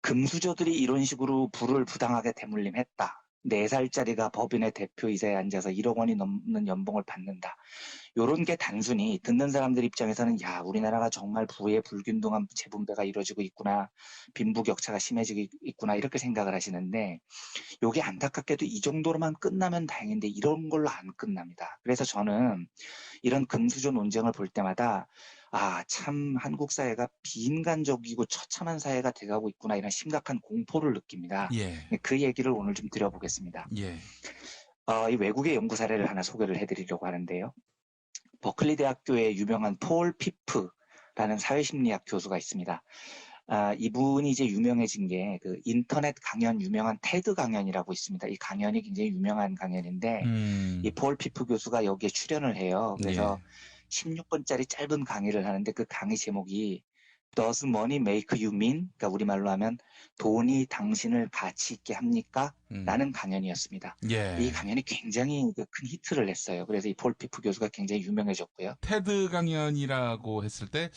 금수저들이 이런 식으로 부를 부당하게 대물림했다. 4살짜리가 법인의 대표이사에 앉아서 1억 원이 넘는 연봉을 받는다. 요런 게 단순히 듣는 사람들 입장에서는 야, 우리나라가 정말 부의 불균등한 재분배가 이루어지고 있구나. 빈부격차가 심해지고 있구나. 이렇게 생각을 하시는데 요게 안타깝게도 이 정도로만 끝나면 다행인데 이런 걸로 안 끝납니다. 그래서 저는 이런 금수저 논쟁을 볼 때마다 아, 참 한국 사회가 비인간적이고 처참한 사회가 돼가고 있구나 이런 심각한 공포를 느낍니다. 예, 그 얘기를 오늘 좀 드려보겠습니다. 예. 이 외국의 연구 사례를 하나 소개를 해드리려고 하는데요. 버클리 대학교의 유명한 폴 피프라는 사회심리학 교수가 있습니다. 이분이 이제 유명해진 게 그 인터넷 강연 유명한 테드 강연이라고 있습니다. 이 강연이 굉장히 유명한 강연인데 이 음, 폴 피프 교수가 여기에 출연을 해요. 그래서 예. 16분짜리 짧은 강의를 하는데 그 강의 제목이 Does money make you mean? 그러니까 우리말로 하면 돈이 당신을 가치 있게 합니까? 음, 라는 강연이었습니다. 이 예. 강연이 굉장히 큰 히트를 냈어요. 그래서 이 폴 피프 교수가 굉장히 유명해졌고요. 테드 강연이라고 했을 때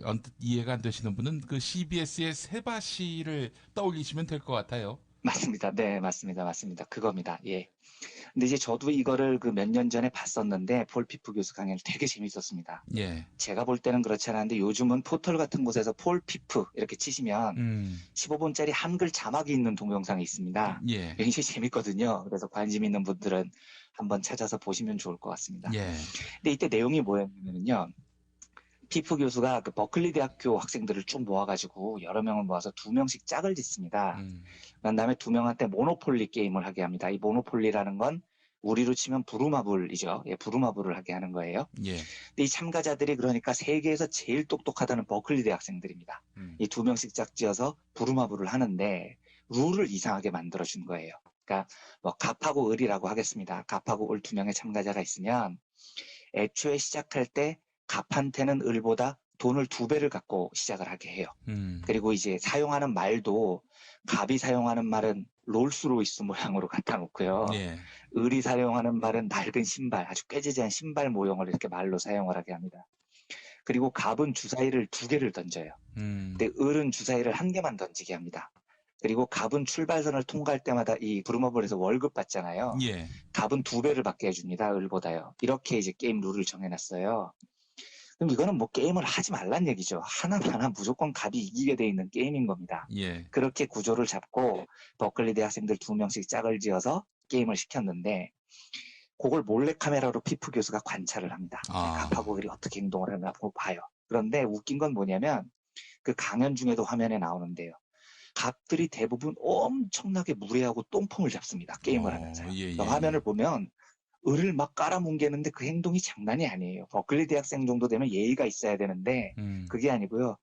언뜻 이해가 안 되시는 분은 그 CBS의 세바시를 떠올리시면 될 것 같아요. 맞습니다. 네, 맞습니다. 맞습니다. 그겁니다. 예. 근데 이제 저도 이거를 그 몇 년 전에 봤었는데 폴 피프 교수 강연 되게 재밌었습니다. 예. 제가 볼 때는 그렇지 않았는데 요즘은 포털 같은 곳에서 폴 피프 이렇게 치시면 음, 15분짜리 한글 자막이 있는 동영상이 있습니다. 예, 굉장히 재밌거든요. 그래서 관심 있는 분들은 한번 찾아서 보시면 좋을 것 같습니다. 예. 근데 이때 내용이 뭐였냐면요. 피프 교수가 그 버클리 대학교 학생들을 쭉 모아가지고 여러 명을 모아서 2명씩 짝을 짓습니다. 음, 그런 다음에 2명한테 모노폴리 게임을 하게 합니다. 이 모노폴리라는 건 우리로 치면 부루마블이죠. 예, 부루마블을 하게 하는 거예요. 예. 근데 이 참가자들이 그러니까 세계에서 제일 똑똑하다는 버클리 대학생들입니다. 음, 이 2명씩 짝지어서 부루마블을 하는데 룰을 이상하게 만들어준 거예요. 그러니까 뭐 갑하고 을이라고 하겠습니다. 갑하고 을 2명의 참가자가 있으면 애초에 시작할 때 갑한테는 을보다 돈을 2배를 갖고 시작을 하게 해요. 음, 그리고 이제 사용하는 말도 갑이 사용하는 말은 롤스로이스 모양으로 갖다 놓고요. 예. 을이 사용하는 말은 낡은 신발, 아주 꾀지지한 신발 모형을 이렇게 말로 사용을 하게 합니다. 그리고 갑은 주사위를 2개를 던져요. 음, 근데 을은 주사위를 1개만 던지게 합니다. 그리고 갑은 출발선을 통과할 때마다 이 브루머블에서 월급 받잖아요. 예. 갑은 2배를 받게 해줍니다. 을보다요. 이렇게 이제 게임 룰을 정해놨어요. 그럼 이거는 뭐 게임을 하지 말란 얘기죠. 하나하나 무조건 갑이 이기게 돼 있는 게임인 겁니다. 예. 그렇게 구조를 잡고 버클리 대학생들 2명씩 짝을 지어서 게임을 시켰는데 그걸 몰래카메라로 피프 교수가 관찰을 합니다. 아, 갑하고 을이 어떻게 행동을 하나 보고 봐요. 그런데 웃긴 건 뭐냐면 그 강연 중에도 화면에 나오는데요. 갑들이 대부분 엄청나게 무례하고 똥폼을 잡습니다. 게임을 하면서요. 예, 그러니까 예, 화면을 예. 보면 을을 막 깔아뭉개는데 그 행동이 장난이 아니에요. 버클리 대학생 정도 되면 예의가 있어야 되는데 음, 그게 아니고요.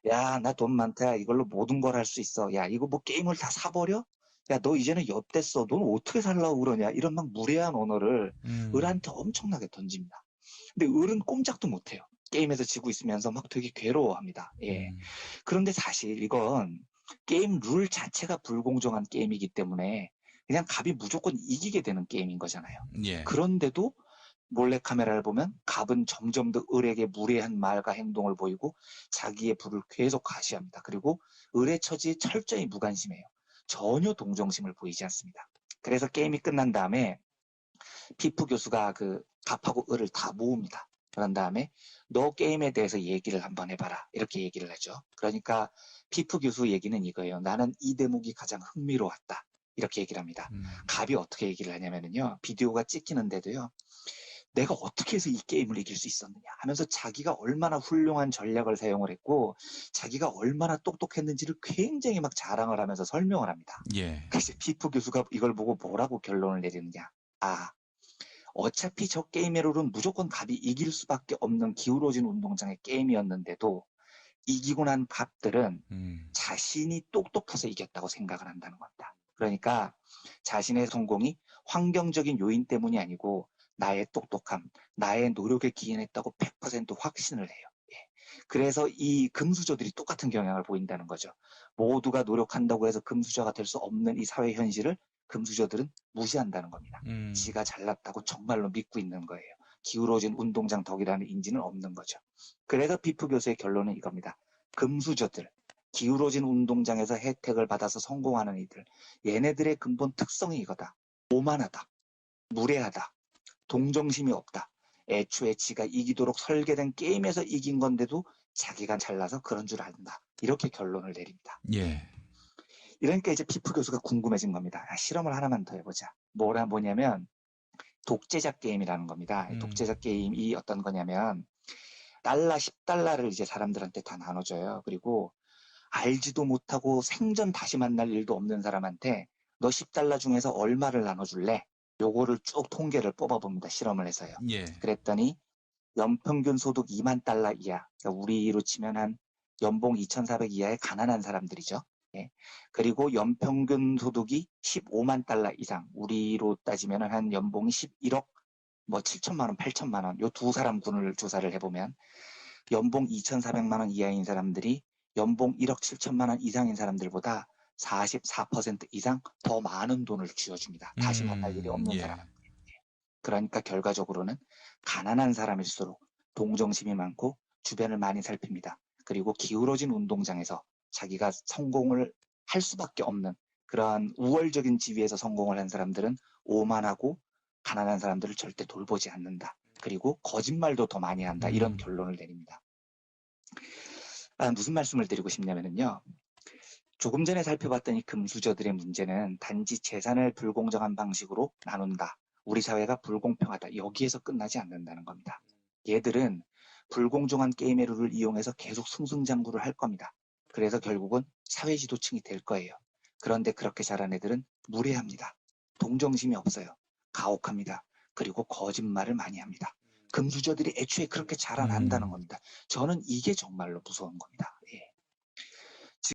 야, 나 돈 많다. 이걸로 모든 걸 할 수 있어. 야, 이거 뭐 게임을 다 사버려? 야, 너 이제는 엿됐어. 넌 어떻게 살라고 그러냐? 이런 막 무례한 언어를 음, 을한테 엄청나게 던집니다. 근데 을은 꼼짝도 못해요. 게임에서 지고 있으면서 막 되게 괴로워합니다. 예. 음, 그런데 사실 이건 게임 룰 자체가 불공정한 게임이기 때문에 그냥 갑이 무조건 이기게 되는 게임인 거잖아요. 예. 그런데도 몰래카메라를 보면 갑은 점점 더 을에게 무례한 말과 행동을 보이고 자기의 부를 계속 과시합니다. 그리고 을의 처지에 철저히 무관심해요. 전혀 동정심을 보이지 않습니다. 그래서 게임이 끝난 다음에 피프 교수가 그 갑하고 을을 다 모읍니다. 그런 다음에 너 게임에 대해서 얘기를 한번 해봐라. 이렇게 얘기를 하죠. 그러니까 피프 교수 얘기는 이거예요. 나는 이 대목이 가장 흥미로웠다. 이렇게 얘기를 합니다. 음, 갑이 어떻게 얘기를 하냐면요. 비디오가 찍히는데도요. 내가 어떻게 해서 이 게임을 이길 수 있었느냐 하면서 자기가 얼마나 훌륭한 전략을 사용을 했고 자기가 얼마나 똑똑했는지를 굉장히 막 자랑을 하면서 설명을 합니다. 예. 그래서 피프 교수가 이걸 보고 뭐라고 결론을 내리느냐. 아, 어차피 저 게임의 룰은 무조건 갑이 이길 수밖에 없는 기울어진 운동장의 게임이었는데도 이기고 난 갑들은 음, 자신이 똑똑해서 이겼다고 생각을 한다는 겁니다. 그러니까 자신의 성공이 환경적인 요인 때문이 아니고 나의 똑똑함, 나의 노력에 기인했다고 100% 확신을 해요. 예. 그래서 이 금수저들이 똑같은 경향을 보인다는 거죠. 모두가 노력한다고 해서 금수저가 될 수 없는 이 사회 현실을 금수저들은 무시한다는 겁니다. 음, 지가 잘났다고 정말로 믿고 있는 거예요. 기울어진 운동장 덕이라는 인지는 없는 거죠. 그래서 비프 교수의 결론은 이겁니다. 금수저들, 기울어진 운동장에서 혜택을 받아서 성공하는 이들, 얘네들의 근본 특성이 이거다. 오만하다, 무례하다, 동정심이 없다. 애초에 지가 이기도록 설계된 게임에서 이긴 건데도 자기가 잘나서 그런 줄 안다. 이렇게 결론을 내립니다. 예. 이러니까 이제 피프 교수가 궁금해진 겁니다. 실험을 하나만 더 해보자. 뭐냐면 독재자 게임이라는 겁니다. 독재자 게임이 어떤 거냐면 달러 10달러를 이제 사람들한테 다 나눠줘요. 그리고 알지도 못하고 생전 다시 만날 일도 없는 사람한테 너 10달러 중에서 얼마를 나눠줄래? 요거를 쭉 통계를 뽑아봅니다. 실험을 해서요. 예. 그랬더니 연평균 소득 2만 달러 이하, 그러니까 우리로 치면 한 연봉 2,400 이하의 가난한 사람들이죠. 예. 그리고 연평균 소득이 15만 달러 이상, 우리로 따지면 한 연봉이 11억, 뭐 7천만 원, 8천만 원, 요 두 사람 군을 조사를 해보면 연봉 2,400만 원 이하인 사람들이 연봉 1억 7천만 원 이상인 사람들보다 44% 이상 더 많은 돈을 쥐어줍니다. 다시 만날 일이 없는 예. 사람은. 그러니까 결과적으로는 가난한 사람일수록 동정심이 많고 주변을 많이 살핍니다. 그리고 기울어진 운동장에서 자기가 성공을 할 수밖에 없는 그러한 우월적인 지위에서 성공을 한 사람들은 오만하고 가난한 사람들을 절대 돌보지 않는다. 그리고 거짓말도 더 많이 한다. 이런 결론을 내립니다. 무슨 말씀을 드리고 싶냐면요. 조금 전에 살펴봤던 이 금수저들의 문제는 단지 재산을 불공정한 방식으로 나눈다. 우리 사회가 불공평하다. 여기에서 끝나지 않는다는 겁니다. 얘들은 불공정한 게임의 룰을 이용해서 계속 승승장구를 할 겁니다. 그래서 결국은 사회지도층이 될 거예요. 그런데 그렇게 자란 애들은 무례합니다. 동정심이 없어요. 가혹합니다. 그리고 거짓말을 많이 합니다. 금수저들이 애초에 그렇게 자라난다는 겁니다. 저는 이게 정말로 무서운 겁니다. 예.